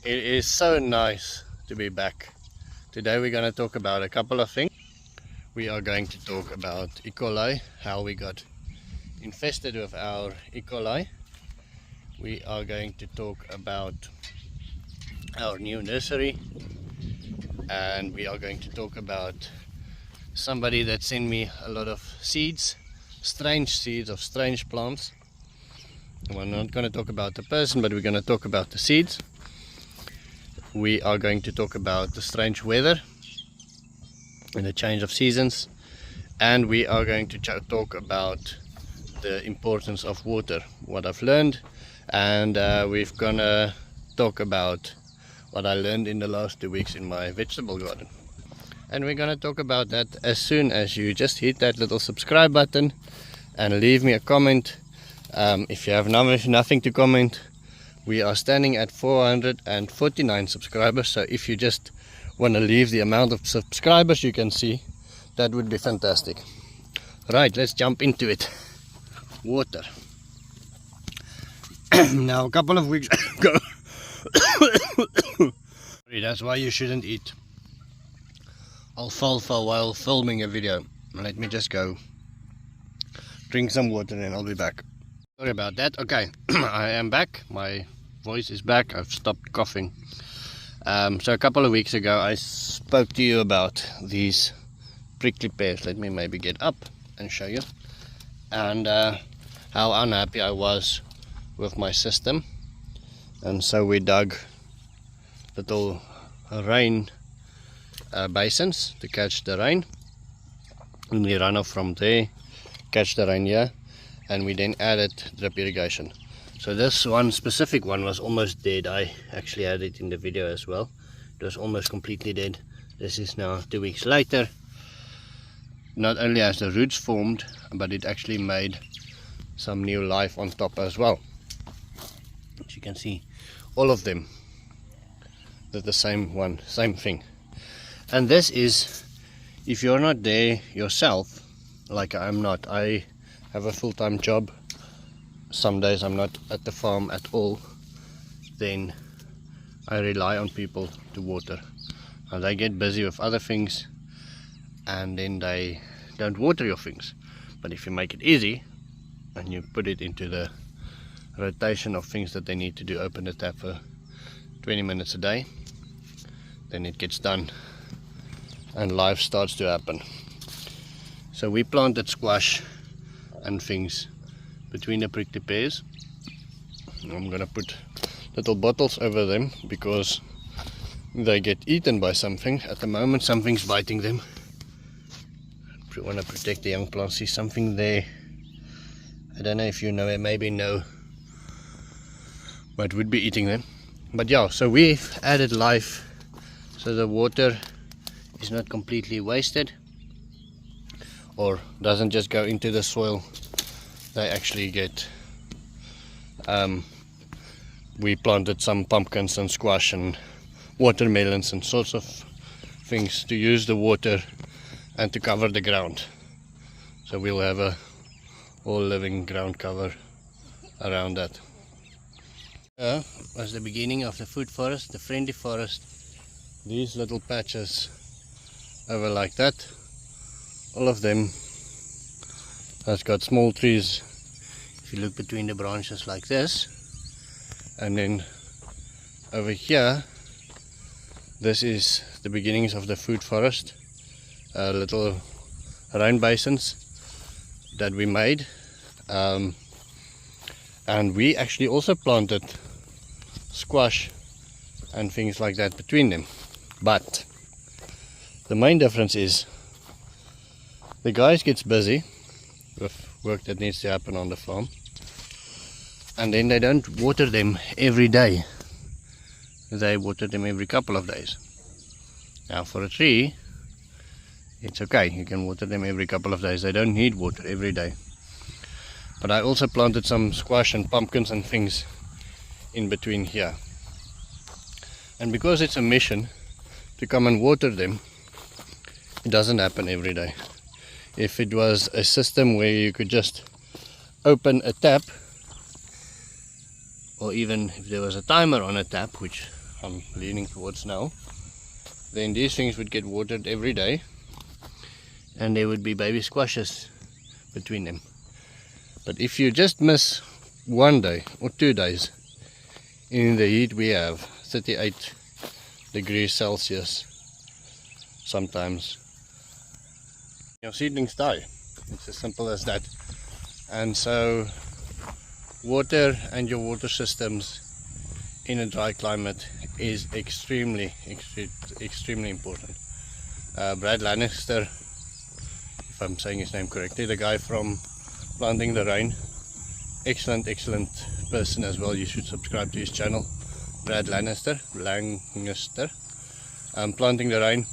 It is so nice to be back. Today we're going to talk about a couple of things. We are going to talk about E.coli, how we got infested with our E.coli. We are going to talk about our new nursery, and we are going to talk about somebody that sent me a lot of seeds of strange plants. And we're not going to talk about the person, but we're going to talk about the seeds. We are going to talk about the strange weather and the change of seasons, and we are going to talk about the importance of water, what I've learned, and we're gonna talk about what I learned in the last 2 weeks in my vegetable garden. And we're gonna talk about that as soon as you just hit that little subscribe button and leave me a comment. If you have nothing to comment, we are standing at 449 subscribers, so if you just want to leave the amount of subscribers you can see, that would be fantastic. Right, let's jump into it. Water. Now, a couple of weeks ago, that's why you shouldn't eat alfalfa while filming a video. Let me just go drink some water and I'll be back. Sorry about that. Okay, I am back. My voice is back. I've stopped coughing. So a couple of weeks ago I spoke to you about these prickly pears. Let me maybe get up and show you, and how unhappy I was with my system. And so we dug little rain basins to catch the rain, and we run off from there, catch the rain here, and we then added drip irrigation. So this one specific one was almost dead. I actually had it in the video as well. It was almost completely dead. This is now 2 weeks later. Not only has the roots formed, but it actually made some new life on top as well. As you can see, all of them did the same thing. And this is, if you're not there yourself, like I'm not. I have a full-time job. Some days I'm not at the farm at all. Then I rely on people to water. And they get busy with other things, and then they don't water your things. But if you make it easy and you put it into the rotation of things that they need to do, open the tap for 20 minutes a day, then it gets done and life starts to happen. So we planted squash and things between the prickly pears. I'm gonna put little bottles over them because they get eaten by something. At the moment something's biting them. I want to protect the young plants. See something there. I don't know if you know, maybe no, but would be eating them. But yeah, so we've added life, so the water is not completely wasted or doesn't just go into the soil. They actually get, we planted some pumpkins and squash and watermelons and sorts of things to use the water and to cover the ground. So we'll have a all living ground cover around that. Was the beginning of the food forest, the friendly forest. These little patches over like that, all of them has got small trees. If you look between the branches like this, and then over here, this is the beginnings of the food forest. Little rain basins that we made, and we actually also planted squash and things like that between them. But the main difference is the guys gets busy with work that needs to happen on the farm, and then they don't water them every day. They water them every couple of days. Now for a tree, it's okay, you can water them every couple of days. They don't need water every day. But I also planted some squash and pumpkins and things in between here. And because it's a mission to come and water them, it doesn't happen every day. If it was a system where you could just open a tap, or even if there was a timer on a tap, which I'm leaning towards now, then these things would get watered every day, and there would be baby squashes between them. But if you just miss 1 day or 2 days in the heat we have, 38 degrees Celsius sometimes, your seedlings die. It's as simple as that. And so water and your water systems in a dry climate is extremely important. Brad Lannister, if I'm saying his name correctly, the guy from Planting the Rain, excellent person as well. You should subscribe to his channel, Brad Lannister. Planting the Rain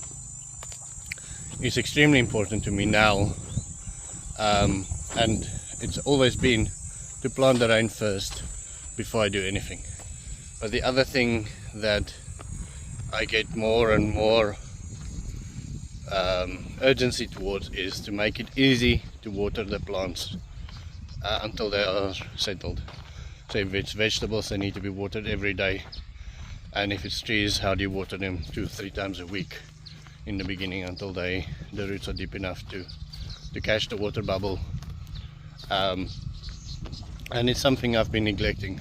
is extremely important to me now, and it's always been to plant the rain first before I do anything. But the other thing that I get more and more urgency towards is to make it easy to water the plants until they are settled. So if it's vegetables, they need to be watered every day, and if it's trees, how do you water them 2-3 times a week in the beginning until the roots are deep enough to catch the water bubble. And it's something I've been neglecting.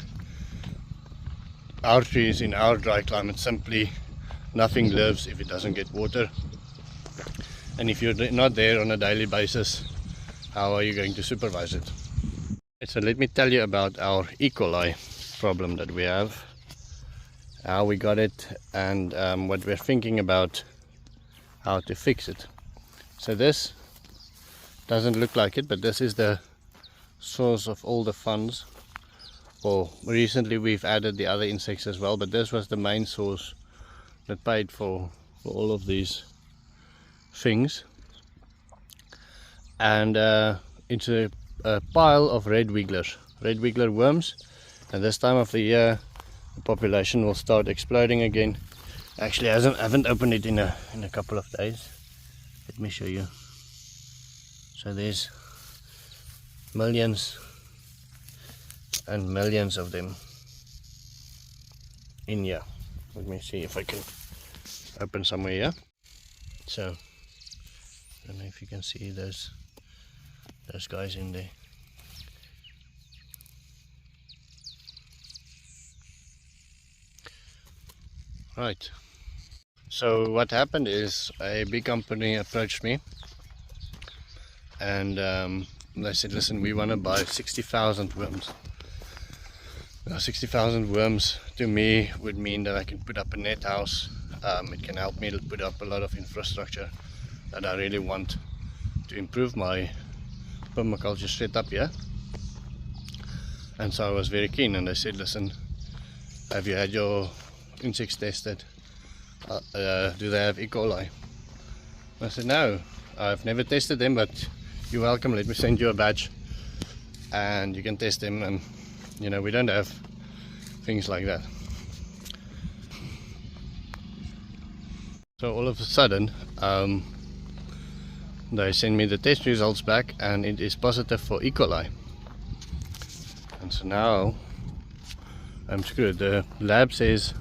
Our trees in our dry climate, simply nothing lives if it doesn't get water, and if you're not there on a daily basis, how are you going to supervise it? So let me tell you about our E. coli problem that we have, how we got it, and what we're thinking about how to fix it. So this doesn't look like it, but this is the source of all the funds. Well, recently we've added the other insects as well, but this was the main source that paid for all of these things. And it's a pile of red wiggler worms, and this time of the year the population will start exploding again. Actually, I haven't opened it in a couple of days. Let me show you. So there's millions and millions of them in here. Let me see if I can open somewhere here. So I don't know if you can see those guys in there. Right, so what happened is a big company approached me, and they said, listen, we want to buy 60,000 worms. Now 60,000 worms to me would mean that I can put up a net house. It can help me to put up a lot of infrastructure that I really want to improve my permaculture setup here. And so I was very keen, and they said, listen, have you had your insects tested? Do they have E. coli? I said, no, I've never tested them, but you're welcome, let me send you a batch and you can test them. And you know, we don't have things like that. So all of a sudden they send me the test results back, and it is positive for E. coli. And so now I'm screwed. The lab says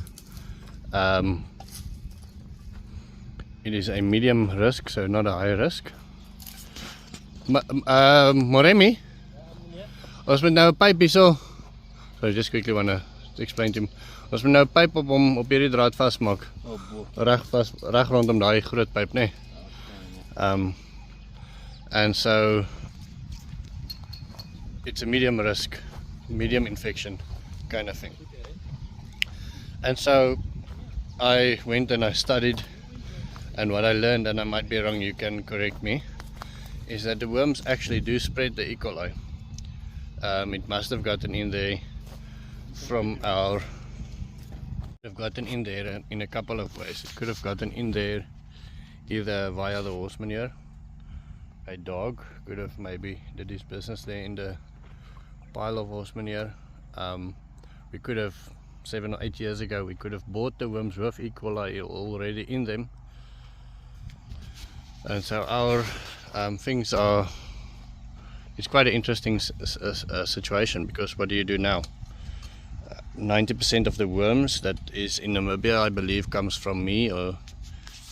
it is a medium risk, so not a high risk. Moremi, ons moet nou 'n pyp hierso. So I just quickly want to explain to him. Ons moet nou 'n pyp op hom op hierdie draad vasmaak. Reg rondom daai groot pyp, nê? And so it's a medium risk, medium infection kind of thing. And so I went and I studied, and what I learned, and I might be wrong, you can correct me, is that the worms actually do spread the E. coli. It must have gotten in there from our, have gotten in there in a couple of ways. It could have gotten in there either via the horse manure. A dog could have maybe did his business there in the pile of horse manure. We could have, 7 or 8 years ago, we could have bought the worms with E. coli already in them. And so our things are, it's quite an interesting situation, because what do you do now? 90% of the worms that is in Namibia, I believe, comes from me, or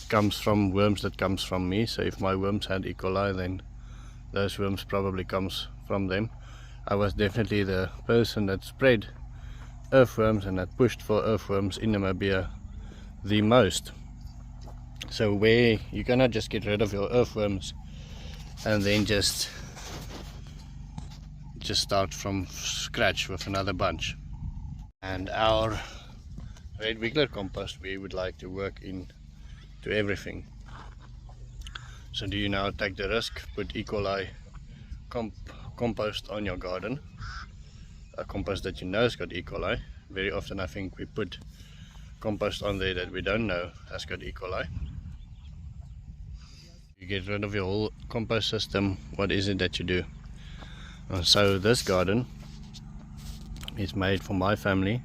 comes from worms that comes from me. So if my worms had E. coli, then those worms probably comes from them. I was definitely the person that spread earthworms and that pushed for earthworms in Namibia the most. So where you cannot just get rid of your earthworms and then just start from scratch with another bunch. And our red wiggler compost, we would like to work in to everything. So do you now take the risk, put E. coli compost on your garden, a compost that you know has got E. coli. Very often I think we put compost on there that we don't know has got E. coli. You get rid of your whole compost system, what is it that you do? So this garden is made for my family,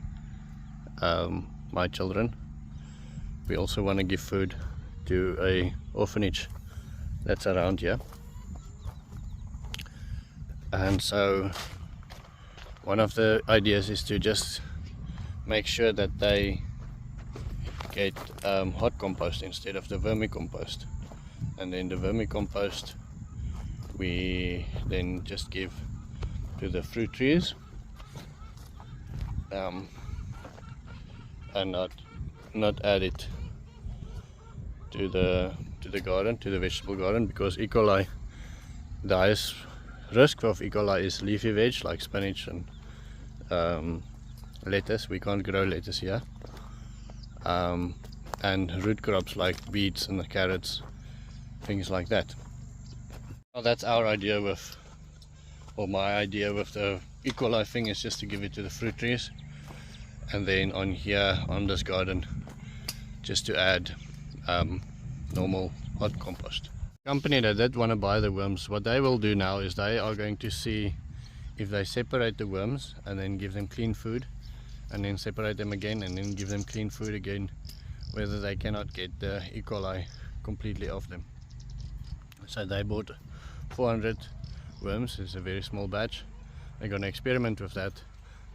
my children. We also want to give food to a orphanage that's around here. And so one of the ideas is to just make sure that they get hot compost instead of the vermicompost. And then the vermicompost we then just give to the fruit trees, and not add it to the garden, to the vegetable garden, because E. coli, the highest risk of E. coli is leafy veg like spinach and lettuce. We can't grow lettuce here, and root crops like beets and the carrots, things like that. Well, that's our idea with, or my idea with the E. coli thing, is just to give it to the fruit trees, and then on here on this garden just to add normal hot compost. The company that did want to buy the worms, what they will do now is they are going to see if they separate the worms and then give them clean food, and then separate them again and then give them clean food again, whether they cannot get the E. coli completely off them. So they bought 400 worms. It's a very small batch. They're going to experiment with that,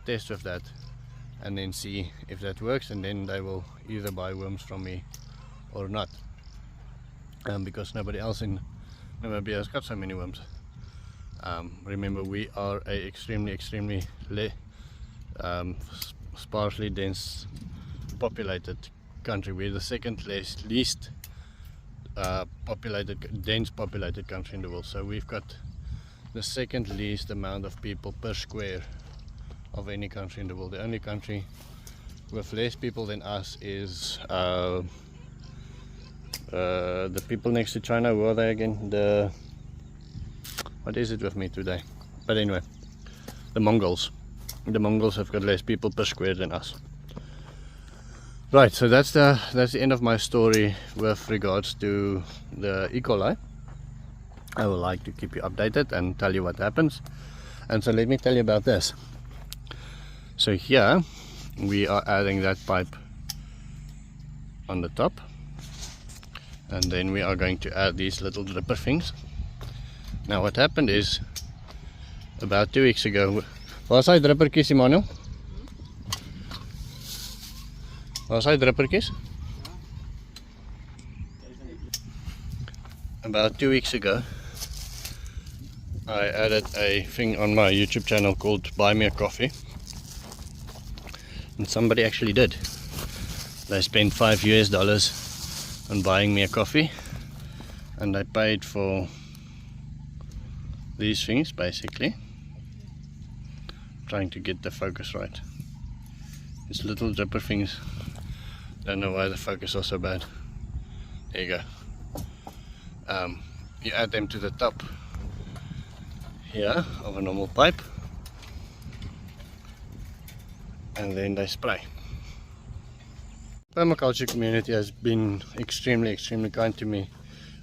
test with that, and then see if that works, and then they will either buy worms from me or not, because nobody else in Namibia has got so many worms. Remember, we are a extremely sparsely dense populated country. We're the second least dense populated country in the world. So we've got the second least amount of people per square of any country in the world. The only country with less people than us is the people next to China. Who are they again? What is it with me today? But anyway, the Mongols. The Mongols have got less people per square than us. Right, so that's the end of my story with regards to the E. coli. I would like to keep you updated and tell you what happens. And so let me tell you about this. So here we are adding that pipe on the top, and then we are going to add these little dripper things. Now what happened is, about 2 weeks ago, waar is hy drippertjies, Emmanuel? Waar is hy drippertjies? About 2 weeks ago, I added a thing on my YouTube channel called Buy Me a Coffee, and somebody actually did. They spent $5 on buying me a coffee, and I paid for these things, basically. Trying to get the focus right. These little dripper things, don't know why the focus is so bad. There you go. You add them to the top here of a normal pipe, and then they spray. Permaculture community has been extremely kind to me.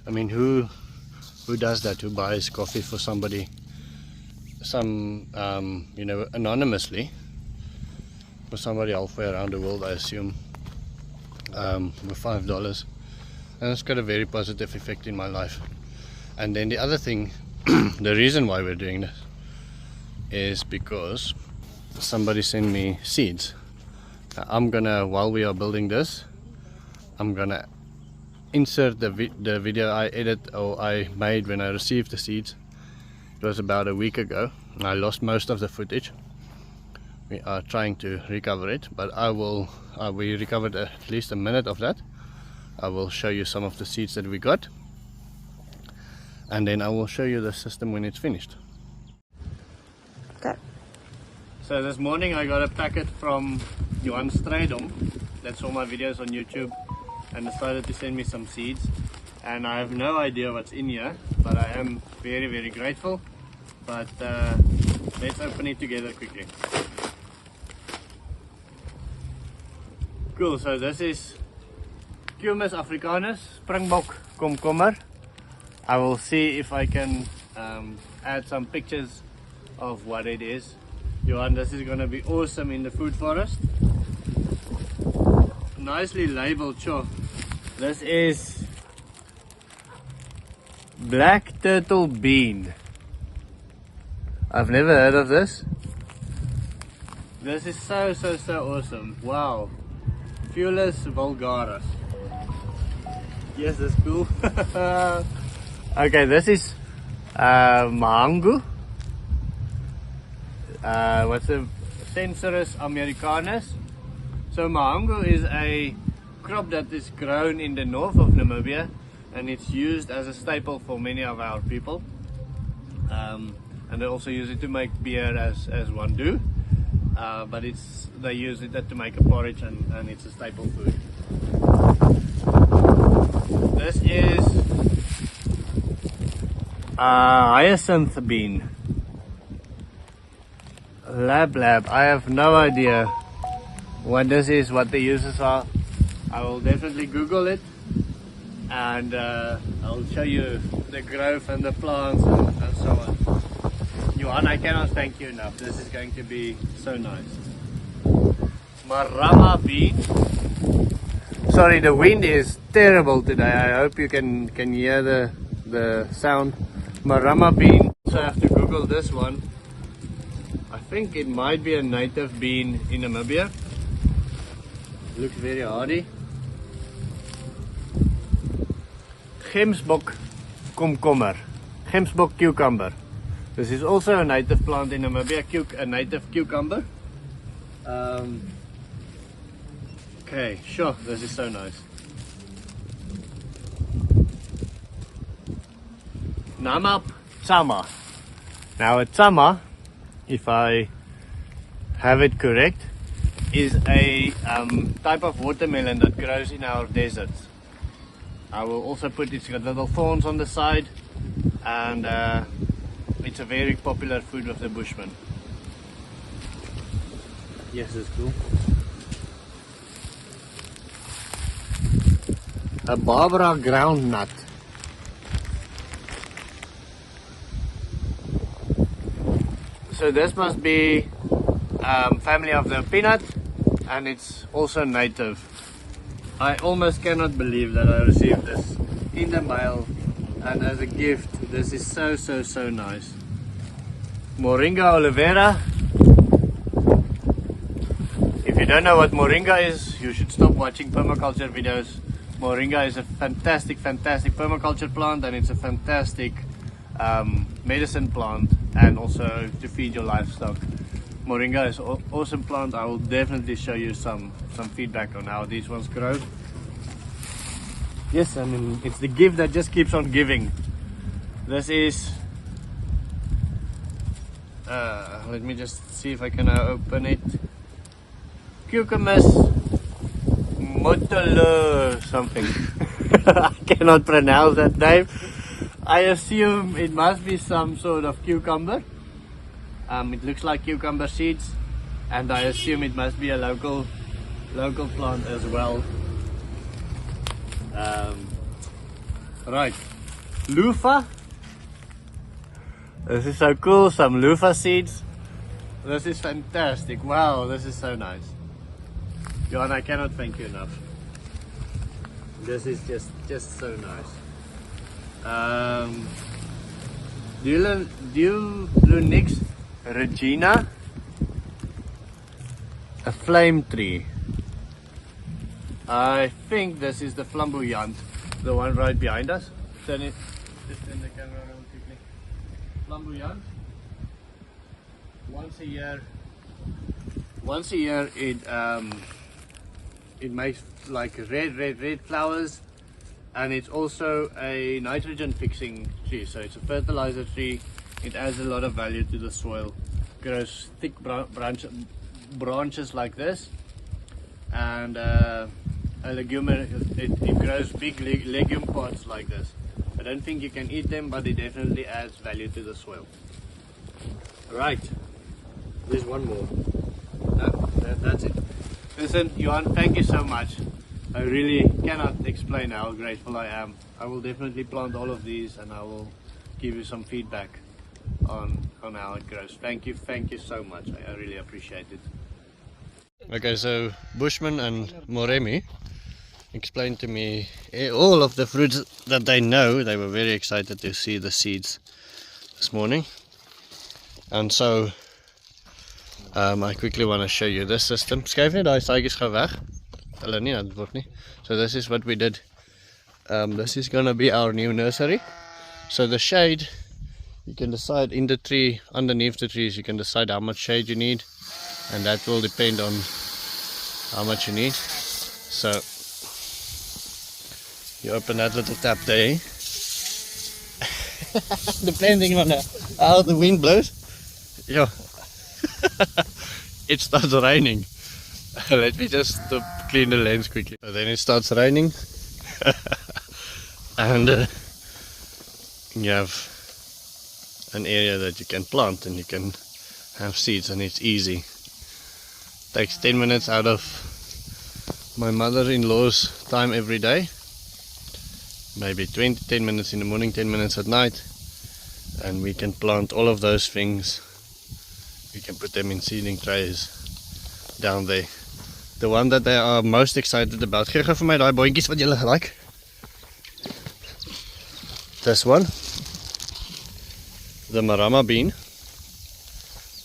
I mean, who does that? Who buys coffee for somebody, you know, anonymously, for somebody halfway around the world, I assume, with $5, and it's got a very positive effect in my life. And then the other thing, the reason why we're doing this is because somebody sent me seeds I'm gonna, while we are building this, I'm gonna insert the video I made when I received the seeds. It was about a week ago. I lost most of the footage. We are trying to recover it, but we recovered at least a minute of that. I will show you some of the seeds that we got, and then I will show you the system when it's finished. Okay. So this morning I got a packet from Johan Strydom that saw my videos on YouTube and decided to send me some seeds, and I have no idea what's in here, but I am very, very grateful. But let's open it together quickly. Cool, so this is Cumus africanus, springbok komkommer. I will see if I can add some pictures of what it is. Johan, this is going to be awesome in the food forest. Nicely labeled, sure. This is black turtle bean. I've never heard of this. This is so awesome. Wow. Fuellus vulgaris. Yes, that's cool. Okay, this is mahangu. What's the Censorus americanus? So mahangu is a crop that is grown in the north of Namibia, and it's used as a staple for many of our people. And they also use it to make beer as one do, but they use it to make a porridge, and it's a staple food. This is hyacinth bean. Lab. I have no idea what this is, what the uses are. I will definitely Google it, and I'll show you the growth and the plants and so on. Johan, I cannot thank you enough. This is going to be so nice. Marama bean. Sorry, the wind is terrible today. I hope you can hear the sound. Marama bean. So I have to Google this one. I think it might be a native bean in Namibia. Looks very hardy. Gemsbok komkommer. Gemsbok cucumber. This is also a native plant in Namibia, a native cucumber. Okay, sure, this is so nice. Namap tsama. Now a tsama, if I have it correct, is a type of watermelon that grows in our deserts. I will also put, it's got little thorns on the side, and it's a very popular food of the Bushmen. Yes, that's cool. A Barbara groundnut. So this must be family of the peanut, and it's also native. I almost cannot believe that I received this in the mail and as a gift. This is so nice. Moringa olivera. If you don't know what moringa is, you should stop watching permaculture videos. Moringa is a fantastic permaculture plant, and it's a fantastic medicine plant, and also to feed your livestock. Moringa is an awesome plant. I will definitely show you some feedback on how these ones grow. Yes, I mean, it's the gift that just keeps on giving. This is let me just see if I can open it. Cucumis motolo something. I cannot pronounce that name. I assume it must be some sort of cucumber. It looks like cucumber seeds, and I assume it must be a local plant as well. Right, loofah. This is so cool. Some loofah seeds. This is fantastic. Wow, this is so nice. John, I cannot thank you enough. This is just so nice. Dulunix regina, a flame tree. I think this is the flamboyant, the one right behind us. Turn it, just turn the camera around quickly. Flamboyant. Once a year it makes like red flowers, and it's also a nitrogen fixing tree, so it's a fertilizer tree. It adds a lot of value to the soil. Grows thick branches like this, and a legume, it grows big legume pods like this. I don't think you can eat them, but it definitely adds value to the soil. Right, there's one more. No, that's it. Listen, Johan, thank you so much. I really cannot explain how grateful I am. I will definitely plant all of these, and I will give you some feedback on how it grows. Thank you so much. I really appreciate it. Okay, so Bushman and Moremi explained to me all of the fruits that they know. They were very excited to see the seeds this morning, and so I quickly want to show you this system. Skuif net daai saadjies gou weg. Hulle nie dat word nie. So this is what we did. This is gonna be our new nursery. So the shade, you can decide in the tree, underneath the trees, you can decide how much shade you need, and that will depend on how much you need. So you open that little tap there. Depending on how the wind blows. Yeah. It starts raining. Let me just clean the lens quickly. So then it starts raining, and you have an area that you can plant and you can have seeds, and it's easy. Takes 10 minutes out of my mother-in-law's time every day. Maybe 10 minutes in the morning, 10 minutes at night, and we can plant all of those things. We can put them in seeding trays down there. The one that they are most excited about. Gee vir my daai boontjies wat julle like. This one, the marama bean.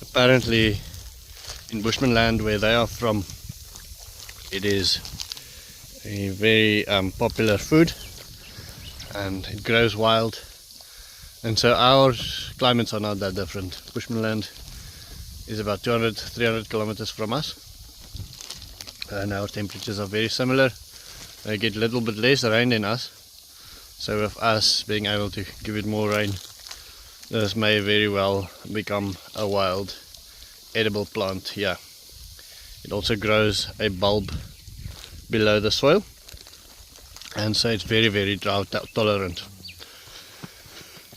Apparently in Bushman land where they are from, it is a very popular food, and it grows wild, and so our climates are not that different. Bushman land is about 200-300 kilometers from us, and our temperatures are very similar. They get a little bit less rain than us, so with us being able to give it more rain, this may very well become a wild edible plant here. It also grows a bulb below the soil, and so it's very drought tolerant.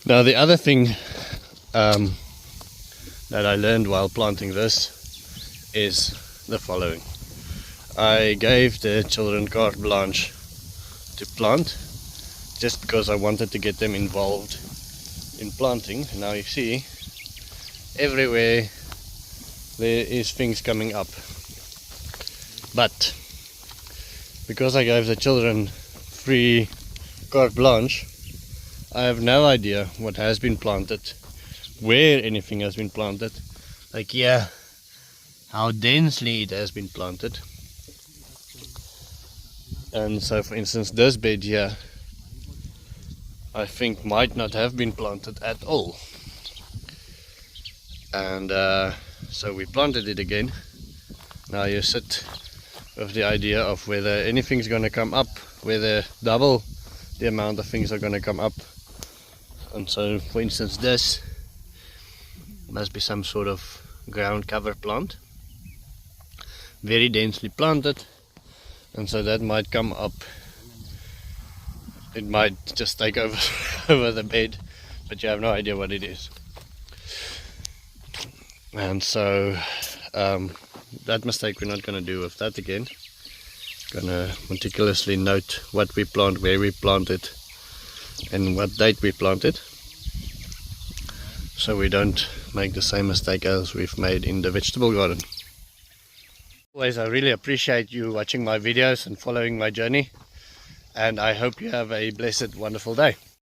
Now the other thing that I learned while planting this is the following. I gave the children carte blanche to plant, just because I wanted to get them involved in planting. Now you see, everywhere there is things coming up, but because I gave the children free carte blanche, I have no idea what has been planted, where anything has been planted, like yeah, how densely it has been planted. And so for instance, this bed here I think might not have been planted at all, and so we planted it again. Now you sit with the idea of whether anything's going to come up, whether double the amount of things are going to come up. And so for instance, this must be some sort of ground cover plant, very densely planted, and so that might come up. It might just take over over the bed, but you have no idea what it is. And so that mistake we're not going to do with that again. Going to meticulously note what we plant, where we plant it, and what date we plant it, so we don't make the same mistake as we've made in the vegetable garden. Always, I really appreciate you watching my videos and following my journey, and I hope you have a blessed, wonderful day.